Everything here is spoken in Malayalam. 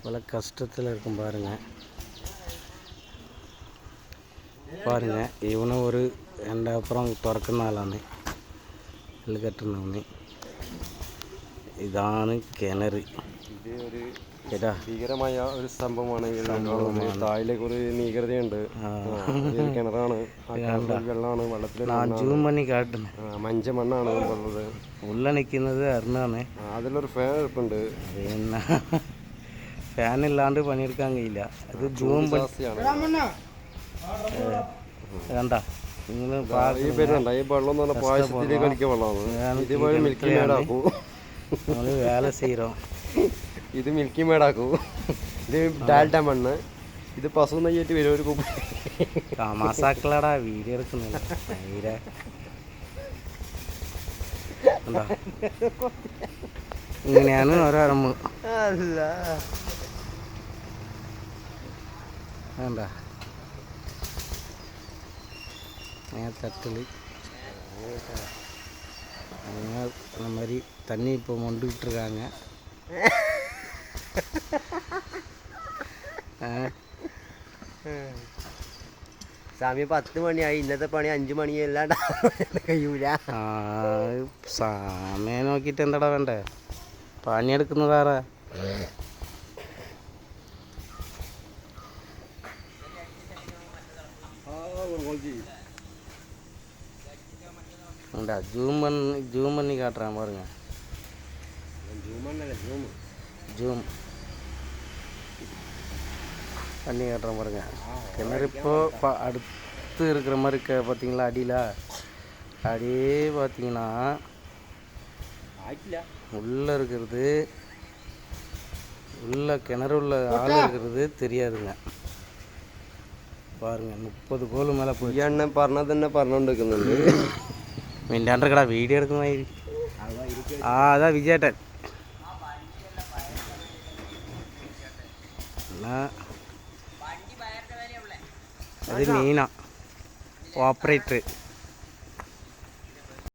இவ்வளோ கஷ்டத்தில் இருக்கும் பாருங்க இவனும் ஒரு എൻ്റെ അപ്പുറം തുറക്കുന്ന ആളാണ് നെല്ല് കെട്ടുന്നവന്. ഇതാണ് കിണർ. ഇത് ഒരു ഭീകരമായ ഒരു സംഭവമാണ്. താഴിലേക്ക് ഒരു ഭീകരതയുണ്ട്. കിണറാണ്, വെള്ളമാണ്, വെള്ളത്തിൽ ജൂം പണി കാട്ടുന്നത് മഞ്ച മണ്ണാണ് ഉള്ളത്. ഉള്ള നിൽക്കുന്നത് അരുണാണ്. അതിലൊരു ഫാൻ ഇരിപ്പുണ്ട്. പിന്നെ ഫാൻ ഇല്ലാണ്ട് പണിയെടുക്കാൻ കഴിയില്ല. അത് ജൂം കണ്ട നിങ്ങൾ ഈ പേരുണ്ട ഈ വെള്ളം എന്ന് പറഞ്ഞാൽ പായസത്തിലേക്ക് കളിക്കുക വെള്ളമാണ്. ഇതുപോലെ മിൽക്കി മേഡാക്കും. നമ്മൾ വേല ചെയ്യറോം. ഇത് മിൽക്കി മേഡാക്കും. ഇത് ഡാൽഡ മണ്ണ്. ഇത് പശു നെയ്യായിട്ട് വരും ഒരു കുപ്പി. തമാസാക്കളടാ വീഡിയോ എടുക്കുന്നില്ല. ഇങ്ങനെയാണ് ഓരോ അറമ്പ്. വേണ്ട தட்டல் அந்த மாதிரி தண்ணி இப்போ மொண்டுக்கிட்டு இருக்காங்க. സമയം 10 മണിയായി. ഇന്നത്തെ പണി 5 മണിയല്ലാണ്ട് കഴിയൂല. സമയം നോക്കിയിട്ട് എന്താടാ വേണ്ടേ? പണിയെടുക്കുന്നതാറാ. உண்டா ஜூம் பண்ணி காட்டுறான் பாருங்க. ஜூம் பண்ணி காட்டுறான் பாருங்க. கிணறு இப்போ அடுத்து இருக்கிற மாதிரி பார்த்தீங்களா? அடியில் அப்படியே பார்த்தீங்கன்னா உள்ளே இருக்கிறது, உள்ள கிணறு உள்ள ஆள் இருக்கிறது தெரியாதுங்க. பாருங்க 30 கோல் மேலே போய் എണ്ണ പറഞ്ഞാൽ തന്നെ പറഞ്ഞുകൊണ്ടിരിക്കുന്നുണ്ട്. മിണ്ടാണ്ടക്കടാ വീഡിയോ എടുക്കുന്നതായി. അതാ വിജയേട്ടൻ. അത് മീന ഓപ്പറേറ്റർ.